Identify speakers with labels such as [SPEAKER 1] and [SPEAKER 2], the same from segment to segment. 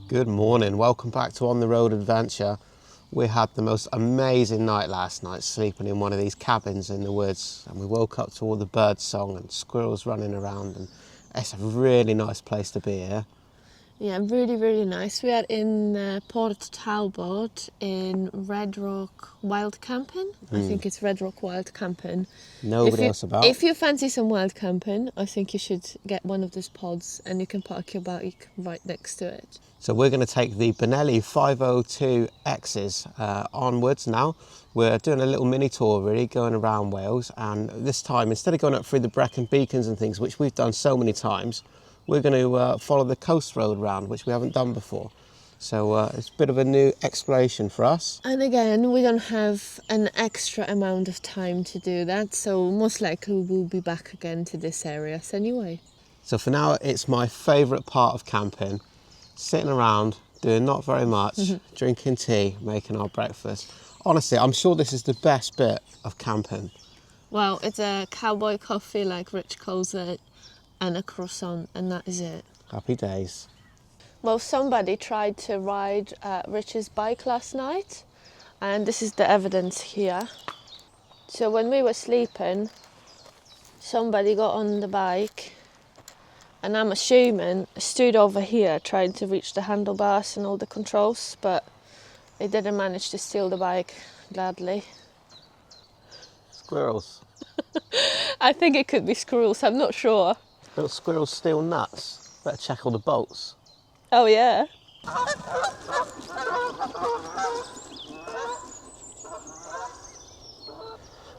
[SPEAKER 1] Good morning, welcome back to On the Road Adventure. We had the most amazing night last night, sleeping in one of these cabins in the woods, and we woke up to all the bird song and squirrels running around, and it's a really nice place to be here.
[SPEAKER 2] Yeah, really nice. We are in Port Talbot in Red Rock Wild Camping. I think it's Red Rock Wild Camping.
[SPEAKER 1] Nobody else about.
[SPEAKER 2] If you fancy some wild camping, I think you should get one of those pods and you can park your bike right next to it.
[SPEAKER 1] So we're going to take the Benelli 502Xs onwards now. We're doing a little mini tour really, going around Wales, and this time instead of going up through the Brecon Beacons and things, which we've done so many times, we're going to follow the coast road round, which we haven't done before. So it's a bit of a new exploration for us.
[SPEAKER 2] And again, we don't have an extra amount of time to do that, so most likely we'll be back again to this area anyway.
[SPEAKER 1] So for now, it's my favourite part of camping. Sitting around, doing not very much, drinking tea, making our breakfast. Honestly, I'm sure this is the best bit of camping.
[SPEAKER 2] Well, it's a cowboy coffee like Rich calls it, and a croissant, and that is it.
[SPEAKER 1] Happy days.
[SPEAKER 2] Well, somebody tried to ride Rich's bike last night, and this is the evidence here. So when we were sleeping, somebody got on the bike, and I'm assuming stood over here trying to reach the handlebars and all the controls, but they didn't manage to steal the bike, gladly.
[SPEAKER 1] Squirrels.
[SPEAKER 2] I think it could be squirrels, I'm not sure.
[SPEAKER 1] Little squirrels steal nuts. Better check all the bolts.
[SPEAKER 2] Oh yeah.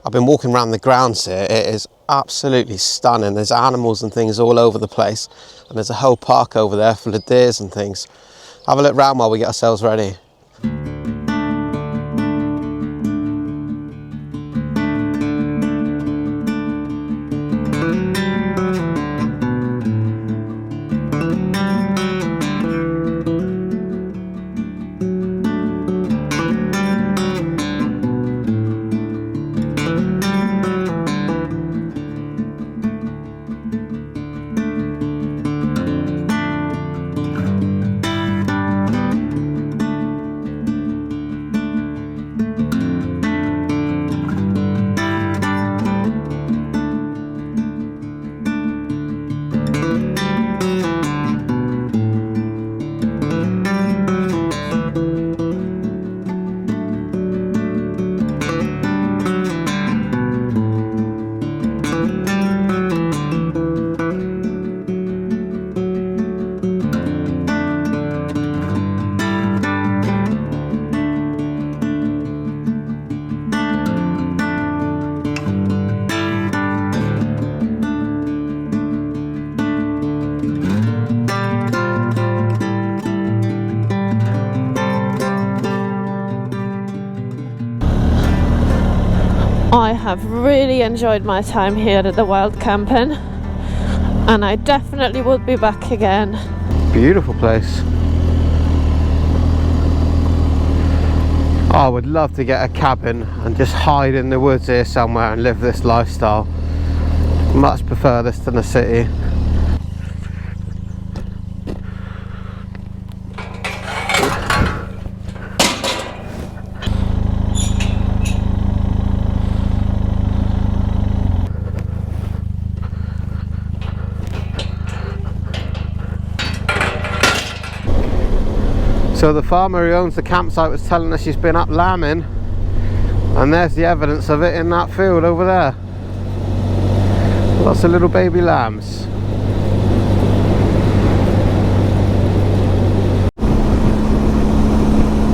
[SPEAKER 1] I've been walking around the grounds here. It is absolutely stunning. There's animals and things all over the place, and there's a whole park over there full of deers and things. Have a look round while we get ourselves ready.
[SPEAKER 2] I have really enjoyed my time here at the Wild Camping, and I definitely would be back again.
[SPEAKER 1] Beautiful place. I would love to get a cabin and just hide in the woods here somewhere and live this lifestyle. Much prefer this than the city. So the farmer who owns the campsite was telling us she's been up lambing, and there's the evidence of it in that field over there. Lots of little baby lambs.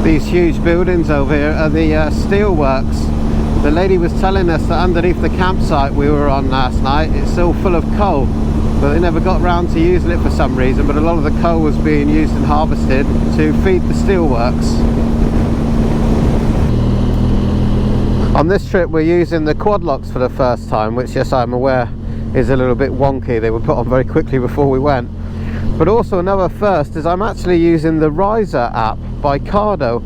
[SPEAKER 1] These huge buildings over here are the steel works. The lady was telling us that underneath the campsite we were on last night, it's all full of coal. But they never got round to using it for some reason, but a lot of the coal was being used and harvested to feed the steelworks. On this trip we're using the quad locks for the first time, which, yes, I'm aware is a little bit wonky. They were put on very quickly before we went. But also another first is I'm actually using the Riser app by Cardo.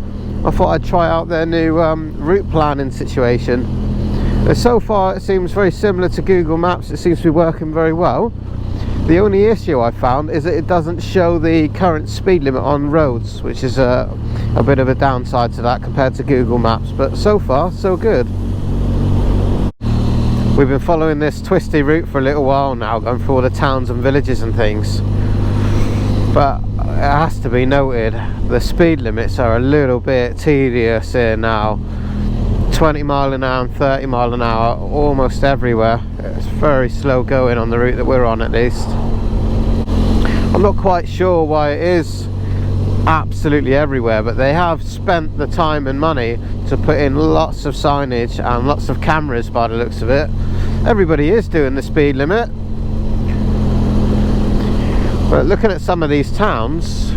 [SPEAKER 1] I thought I'd try out their new route planning situation. So far it seems very similar to Google Maps. It seems to be working very well. The only issue I found is that it doesn't show the current speed limit on roads, which is a bit of a downside to that compared to Google Maps, but so far so good. We've been following this twisty route for a little while now, going through all the towns and villages and things, but it has to be noted the speed limits are a little bit tedious here now. 20 mile an hour and 30 mile an hour almost everywhere. It's very slow going on the route that we're on, at least. I'm not quite sure why it is absolutely everywhere, but they have spent the time and money to put in lots of signage and lots of cameras by the looks of it. Everybody is doing the speed limit, but looking at some of these towns,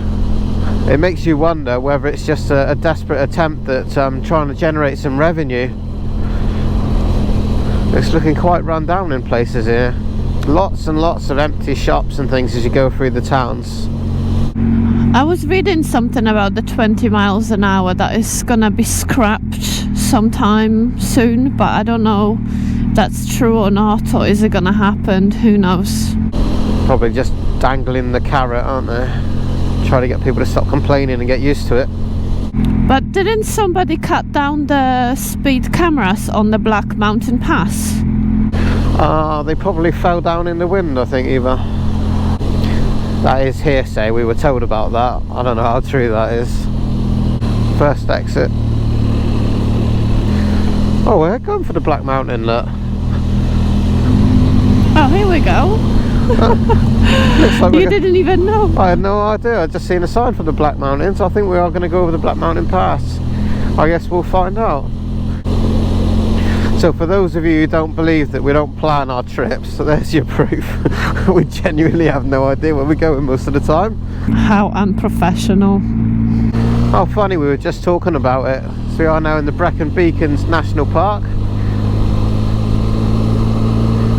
[SPEAKER 1] it makes you wonder whether it's just a desperate attempt at trying to generate some revenue. It's looking quite run down in places here. Lots and lots of empty shops and things as you go through the towns.
[SPEAKER 2] I was reading something about the 20 miles an hour that is gonna be scrapped sometime soon, but I don't know if that's true or not, or is it gonna happen? Who knows?
[SPEAKER 1] Probably just dangling the carrot, aren't they? Try to get people to stop complaining and get used to it.
[SPEAKER 2] But didn't somebody cut down the speed cameras on the Black Mountain Pass?
[SPEAKER 1] They probably fell down in the wind, I think, either. That is hearsay, we were told about that. I don't know how true that is. First exit. Oh, we're going for the Black Mountain, look.
[SPEAKER 2] Oh, here we go.
[SPEAKER 1] Looks like
[SPEAKER 2] you didn't even know.
[SPEAKER 1] I had no idea. I'd just seen a sign for the Black Mountain, so I think we are going to go over the Black Mountain Pass. I guess we'll find out. So for those of you who don't believe that we don't plan our trips, so there's your proof. We genuinely have no idea where we're going most of the time.
[SPEAKER 2] How unprofessional.
[SPEAKER 1] How funny, we were just talking about it. So we are now in the Brecon Beacons National Park.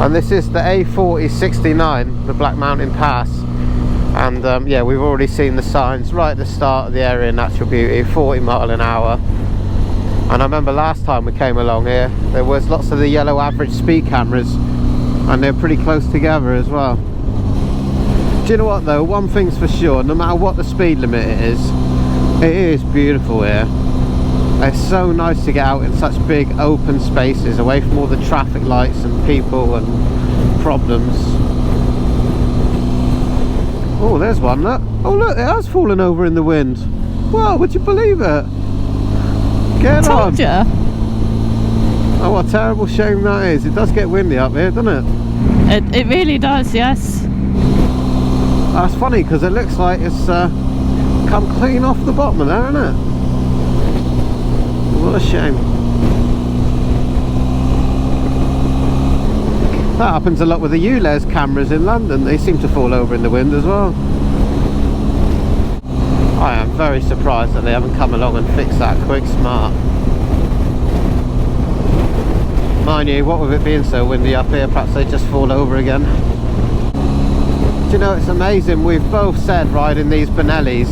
[SPEAKER 1] And this is the A4069, the Black Mountain Pass. And yeah, we've already seen the signs right at the start of the area of natural beauty, 40 mile an hour. And I remember last time we came along here, there was lots of the yellow average speed cameras, and they're pretty close together as well. Do you know what though, one thing's for sure, no matter what the speed limit it is beautiful here. It's so nice to get out in such big open spaces, away from all the traffic lights and people and problems. Oh, there's one, look. Oh look, it has fallen over in the wind. Wow, would you believe it? Get on.
[SPEAKER 2] Told ya.
[SPEAKER 1] Oh, what a terrible shame that is. It does get windy up here, doesn't it?
[SPEAKER 2] It really does, yes.
[SPEAKER 1] That's funny, because it looks like it's come clean off the bottom of there, isn't it? What a shame. That happens a lot with the ULEZ cameras in London. They seem to fall over in the wind as well. I am very surprised that they haven't come along and fixed that quick smart. Mind you, what with it being so windy up here, perhaps they just fall over again. Do you know, it's amazing, we've both said riding these Benellis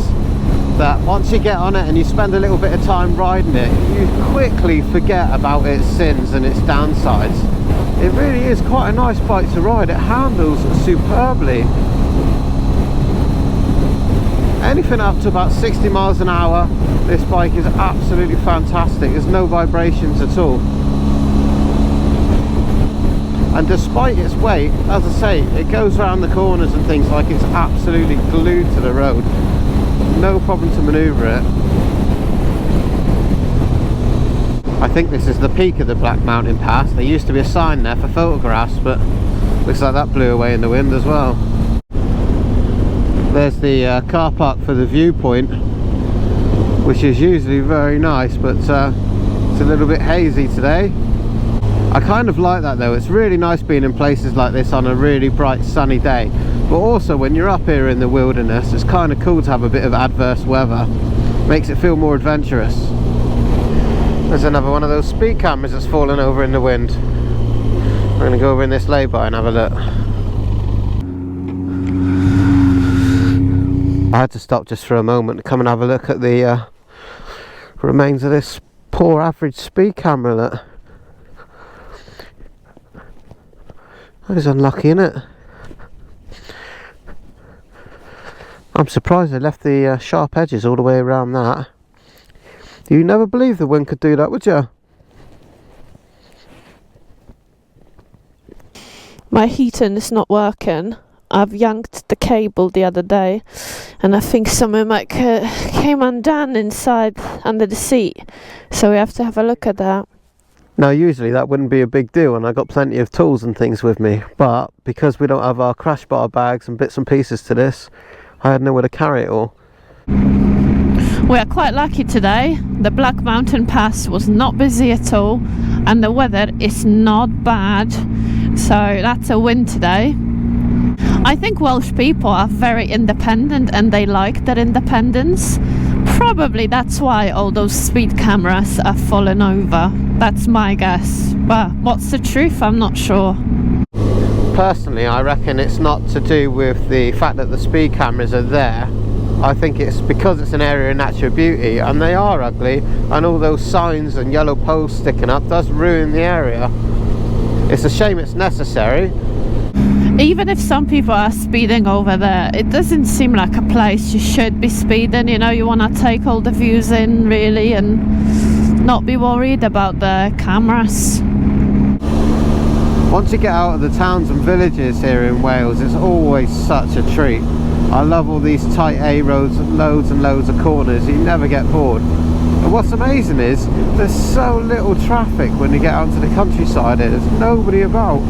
[SPEAKER 1] that once you get on it and you spend a little bit of time riding it, you quickly forget about its sins and its downsides. It really is quite a nice bike to ride. It handles superbly. Anything up to about 60 miles an hour, this bike is absolutely fantastic. There's no vibrations at all. And despite its weight, as I say, it goes around the corners and things like it's absolutely glued to the road. No problem to manoeuvre it. I think this is the peak of the Black Mountain Pass. There used to be a sign there for photographs, but looks like that blew away in the wind as well. There's the car park for the viewpoint, which is usually very nice, but it's a little bit hazy today. I kind of like that though. It's really nice being in places like this on a really bright sunny day, but also when you're up here in the wilderness, it's kind of cool to have a bit of adverse weather. Makes it feel more adventurous. There's another one of those speed cameras that's fallen over in the wind. I'm going to go over in this lay-by and have a look. I had to stop just for a moment to come and have a look at the remains of this poor average speed camera. That is unlucky, isn't it? I'm surprised they left the sharp edges all the way around that. You never believe the wind could do that, would you?
[SPEAKER 2] My heating is not working. I've yanked the cable the other day and I think some of it came undone inside under the seat, so we have to have a look at that.
[SPEAKER 1] Now usually that wouldn't be a big deal and I got plenty of tools and things with me, but because we don't have our crash bar bags and bits and pieces to this, I had nowhere to carry it all.
[SPEAKER 2] We are quite lucky today. The Black Mountain Pass was not busy at all and the weather is not bad, so that's a win today. I think Welsh people are very independent and they like their independence. Probably that's why all those speed cameras are falling over. That's my guess. But what's the truth? I'm not sure.
[SPEAKER 1] Personally, I reckon it's not to do with the fact that the speed cameras are there. I think it's because it's an area of natural beauty and they are ugly, and all those signs and yellow posts sticking up does ruin the area. It's a shame it's necessary.
[SPEAKER 2] Even if some people are speeding over there, it doesn't seem like a place you should be speeding. You know, you want to take all the views in really and not be worried about the cameras.
[SPEAKER 1] Once you get out of the towns and villages here in Wales, it's always such a treat. I love all these tight A roads, loads and loads of corners. You never get bored. And what's amazing is there's so little traffic when you get out into the countryside. There's nobody about.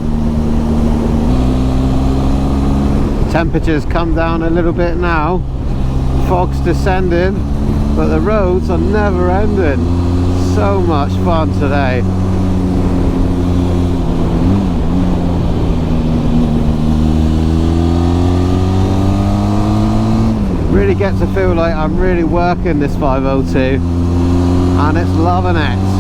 [SPEAKER 1] Temperatures come down a little bit now, fog's descending, but the roads are never ending. So much fun today. Really get to feel like I'm really working this 502 and it's loving it.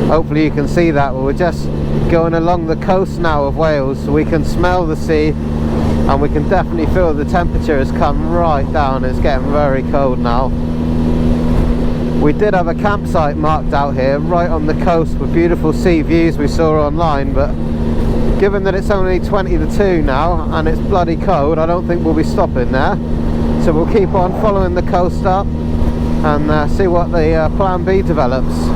[SPEAKER 1] Hopefully you can see that. We're just going along the coast now of Wales, so we can smell the sea and we can definitely feel the temperature has come right down. It's getting very cold now. We did have a campsite marked out here right on the coast with beautiful sea views we saw online, but given that it's only 20 to 2 now and it's bloody cold, I don't think we'll be stopping there. So we'll keep on following the coast up and see what the plan B develops.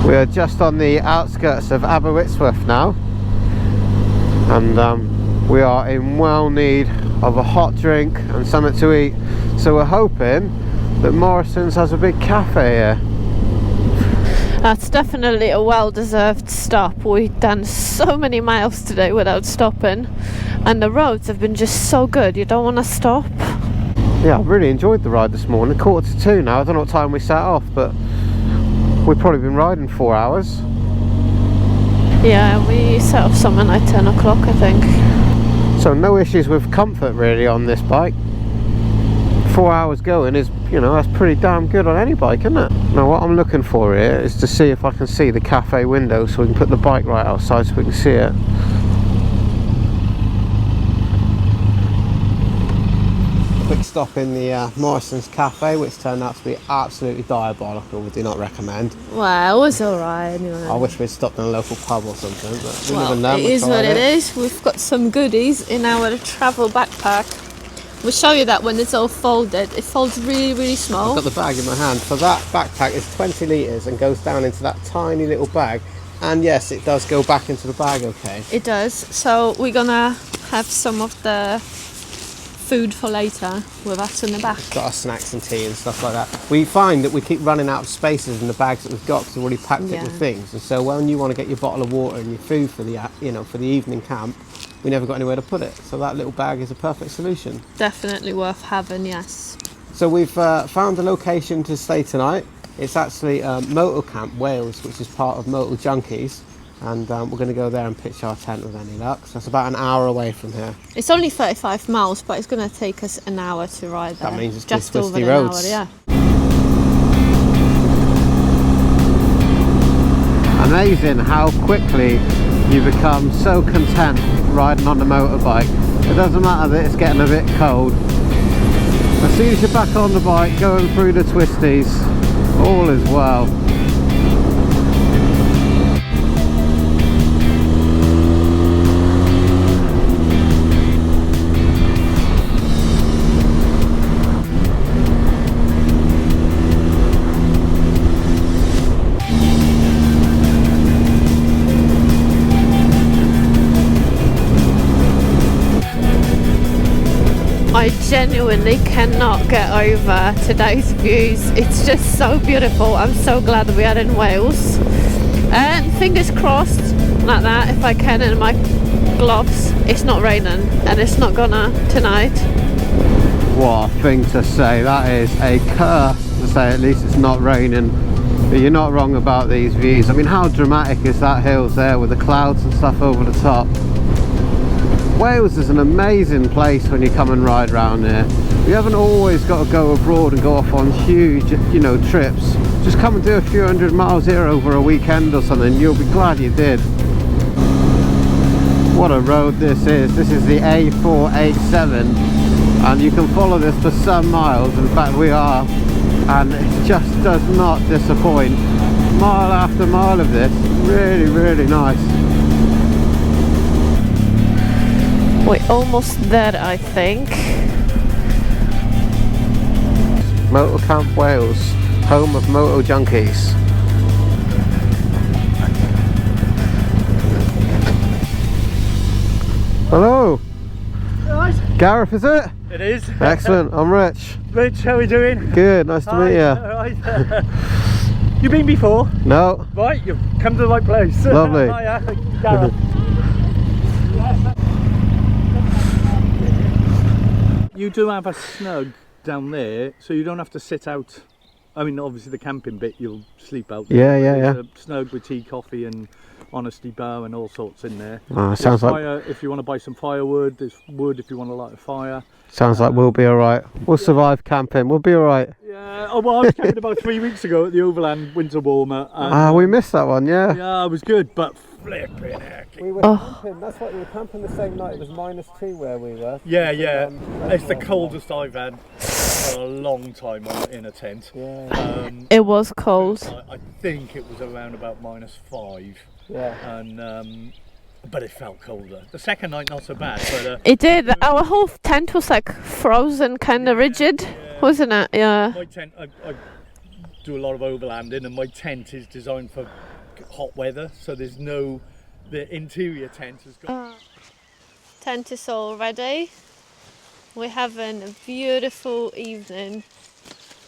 [SPEAKER 1] We are just on the outskirts of Aberystwyth now, and we are in well need of a hot drink and something to eat, so we're hoping that Morrison's has a big cafe here.
[SPEAKER 2] That's definitely a well-deserved stop. We've done so many miles today without stopping and the roads have been just so good, you don't want to stop.
[SPEAKER 1] Yeah, I've really enjoyed the ride this morning. 1:45 now, I don't know what time we set off, but we've probably been riding 4 hours.
[SPEAKER 2] Yeah, we set off something like 10 o'clock I think.
[SPEAKER 1] So no issues with comfort really on this bike. 4 hours going is, you know, that's pretty damn good on any bike, isn't it? Now what I'm looking for here is to see if I can see the cafe window so we can put the bike right outside so we can see it. Quick stop in the Morrison's cafe, which turned out to be absolutely diabolical. We do not recommend.
[SPEAKER 2] Well, it was alright anyway.
[SPEAKER 1] I wish we'd stopped in a local pub or something, but we
[SPEAKER 2] well,
[SPEAKER 1] never know.
[SPEAKER 2] It is what it is. We've got some goodies in our travel backpack. We'll show you that when it's all folded. It folds really, really small.
[SPEAKER 1] I've got the bag in my hand. So that backpack is 20 litres and goes down into that tiny little bag. And yes, it does go back into the bag, okay.
[SPEAKER 2] It does. So we're gonna have some of the food for later with us in the back.
[SPEAKER 1] Got our snacks and tea and stuff like that. We find that we keep running out of spaces in the bags that we've got because we've already packed it with things. And so when you want to get your bottle of water and your food for the, for the evening camp, we never got anywhere to put it. So that little bag is a perfect solution. Definitely
[SPEAKER 2] worth having, yes.
[SPEAKER 1] So we've found a location to stay tonight. It's actually Moto Camp Wales, which is part of Moto Junkies. And we're going to go there and pitch our tent with any luck. So it's about an hour away from here.
[SPEAKER 2] It's only 35 miles, but it's going to take us an hour to ride there.
[SPEAKER 1] That means it's
[SPEAKER 2] just
[SPEAKER 1] twisty
[SPEAKER 2] over
[SPEAKER 1] roads.
[SPEAKER 2] An hour, yeah.
[SPEAKER 1] Amazing how quickly you become so content riding on the motorbike. It doesn't matter that it's getting a bit cold. As soon as you're back on the bike, going through the twisties, All is well.
[SPEAKER 2] I genuinely cannot get over today's views. It's just so beautiful. I'm so glad we are in Wales. And fingers crossed, like that, if I can, in my gloves, it's not raining, and it's not gonna tonight.
[SPEAKER 1] What a thing to say. That is a curse to say at least it's not raining. But you're not wrong about these views. I mean, how dramatic is that hills there with the clouds and stuff over the top? Wales is an amazing place when you come and ride around here. You haven't always got to go abroad and go off on huge, you know, trips. Just come and do a few hundred miles here over a weekend or something. You'll be glad you did. What a road this is. This is the A487, and you can follow this for some miles. In fact, we are, and it just does not disappoint. Mile after mile of this. Really, really nice.
[SPEAKER 2] We're almost there, I think.
[SPEAKER 1] Moto Camp Wales, home of Moto Junkies. Hello.
[SPEAKER 3] Right.
[SPEAKER 1] Gareth, is it?
[SPEAKER 3] It is.
[SPEAKER 1] Excellent. I'm Rich.
[SPEAKER 3] Rich, how are we doing?
[SPEAKER 1] Good. Nice to meet you.
[SPEAKER 3] Right. You been before?
[SPEAKER 1] No.
[SPEAKER 3] Right, you've come to the right place.
[SPEAKER 1] Lovely.
[SPEAKER 3] Hiya, Gareth. You do have a snug down there, so you don't have to sit out. I mean, obviously the camping bit, you'll sleep out there.
[SPEAKER 1] Yeah.
[SPEAKER 3] There's a snug with tea, coffee and honesty bar and all sorts in there.
[SPEAKER 1] Oh, sounds like
[SPEAKER 3] fire, if you want to buy some firewood, there's wood if you want to light a fire.
[SPEAKER 1] sounds like we'll be all right. We'll survive camping. We'll be all right.
[SPEAKER 3] Yeah. Oh well, I was camping about 3 weeks ago at the Overland Winter Warmer. And,
[SPEAKER 1] We missed that one. Yeah.
[SPEAKER 3] yeah, it was good, but flipping heck.
[SPEAKER 1] We were
[SPEAKER 2] camping.
[SPEAKER 1] That's what we were camping the same night. It was -2 where we were.
[SPEAKER 3] Yeah. It's the coldest I've had for a long time in a tent.
[SPEAKER 1] Yeah.
[SPEAKER 2] It was cold.
[SPEAKER 3] I think it was around about -5.
[SPEAKER 1] Yeah.
[SPEAKER 3] And but it felt colder. The second night not so bad, but
[SPEAKER 2] It did. Our whole tent was like frozen, kind of rigid, wasn't it? Yeah.
[SPEAKER 3] my tent, I do a lot of overlanding, and my tent is designed for hot weather, so there's no, the interior tent has got.
[SPEAKER 2] Tent is all ready. We're having a beautiful evening.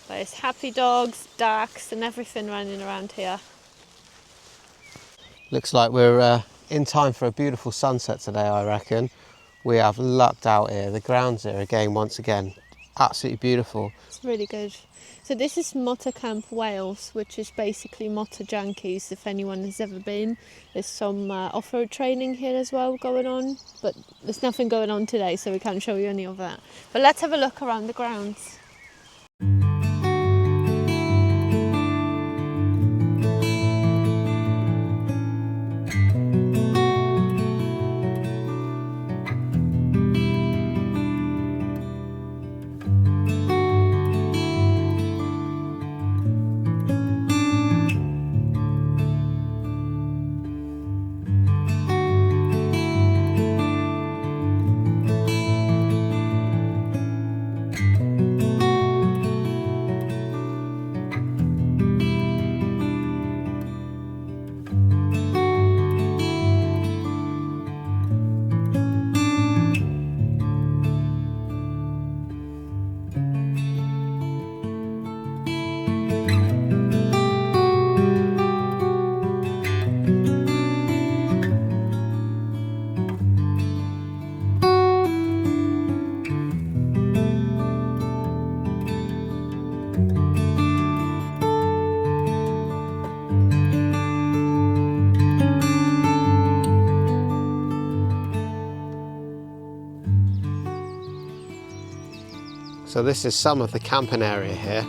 [SPEAKER 2] There's happy dogs, ducks, and everything running around here.
[SPEAKER 1] Looks like we're in time for a beautiful sunset today, I reckon. We have lucked out here. The grounds here again, once again, absolutely beautiful.
[SPEAKER 2] It's really good. So this is Moto Camp Wales, which is basically Moto Junkies, if anyone has ever been. There's some off-road training here as well going on, but there's nothing going on today, so we can't show you any of that. But let's have a look around the grounds.
[SPEAKER 1] So this is some of the camping area here.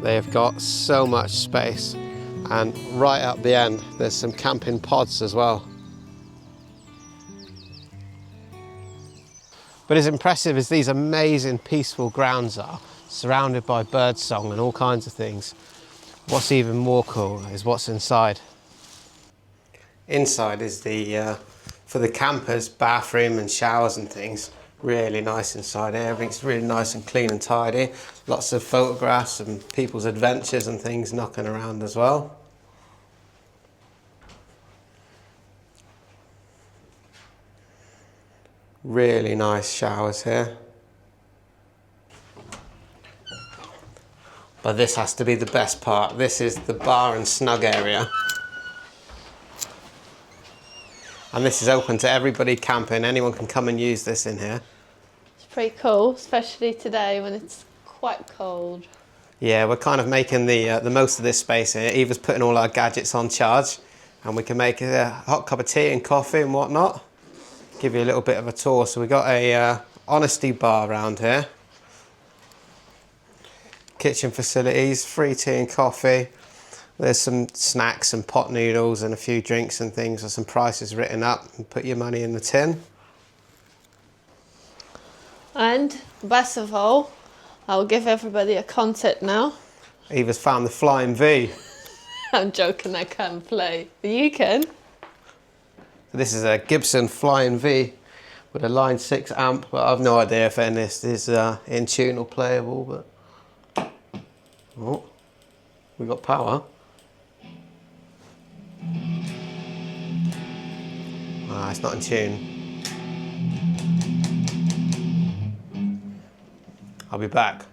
[SPEAKER 1] They have got so much space, and right up the end there's some camping pods as well. But as impressive as these amazing peaceful grounds are, surrounded by birdsong and all kinds of things, What's even more cool is what's inside. Inside is the, for the campers, bathroom and showers and things. Really nice inside here. Everything's really nice and clean and tidy. Lots of photographs and people's adventures and things knocking around as well. Really nice showers here. But this has to be the best part. This is the bar and snug area. And this is open to everybody camping. Anyone can come and use this in here.
[SPEAKER 2] It's pretty cool, especially today when it's quite cold.
[SPEAKER 1] Yeah, we're kind of making the most of this space here. Eva's putting all our gadgets on charge, and we can make a hot cup of tea and coffee and whatnot. Give you a little bit of a tour. So we've got a honesty bar around here. Kitchen facilities, free tea and coffee. There's some snacks and pot noodles and a few drinks and things with some prices written up, and put your money in the tin.
[SPEAKER 2] And best of all, I'll give everybody a concert now.
[SPEAKER 1] Eva's found the Flying V.
[SPEAKER 2] I'm joking, I can't play. You can.
[SPEAKER 1] So this is a Gibson Flying V with a line 6 amp, but I've no idea if any of this is in tune or playable, but oh, we got power. Ah, it's not in tune. I'll be back.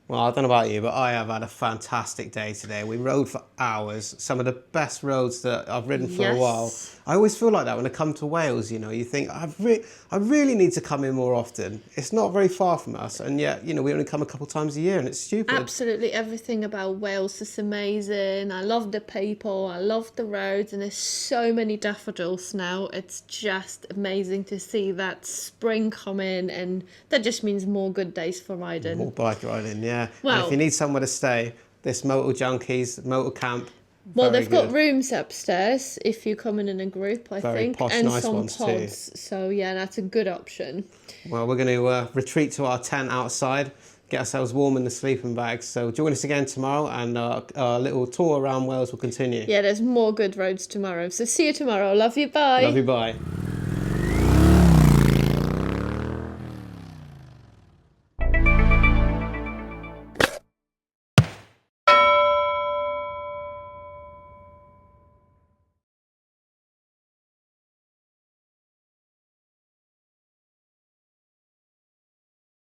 [SPEAKER 1] Well, I don't know about you, but I have had a fantastic day today. We rode for hours, some of the best roads that I've ridden for a while. I always feel like that when I come to Wales, you know, you think, I really need to come in more often. It's not very far from us, and yet, you know, we only come a couple of times a year, and it's stupid.
[SPEAKER 2] Absolutely everything about Wales is amazing. I love the people, I love the roads, and there's so many daffodils now. It's just amazing to see that spring come in, and that just means more good days for riding.
[SPEAKER 1] More bike riding, yeah.
[SPEAKER 2] Well,
[SPEAKER 1] and if you need somewhere to stay, this Moto Junkies, Moto Camp.
[SPEAKER 2] Well, they've got rooms upstairs if you come in a group, I think,
[SPEAKER 1] posh,
[SPEAKER 2] and
[SPEAKER 1] nice
[SPEAKER 2] some
[SPEAKER 1] ones
[SPEAKER 2] pods.
[SPEAKER 1] too.
[SPEAKER 2] So yeah, that's a good option.
[SPEAKER 1] Well, we're going to retreat to our tent outside, get ourselves warm in the sleeping bags. So join us again tomorrow, and our little tour around Wales will continue.
[SPEAKER 2] Yeah, there's more good roads tomorrow. So see you tomorrow. Love you. Bye.
[SPEAKER 1] Love you. Bye.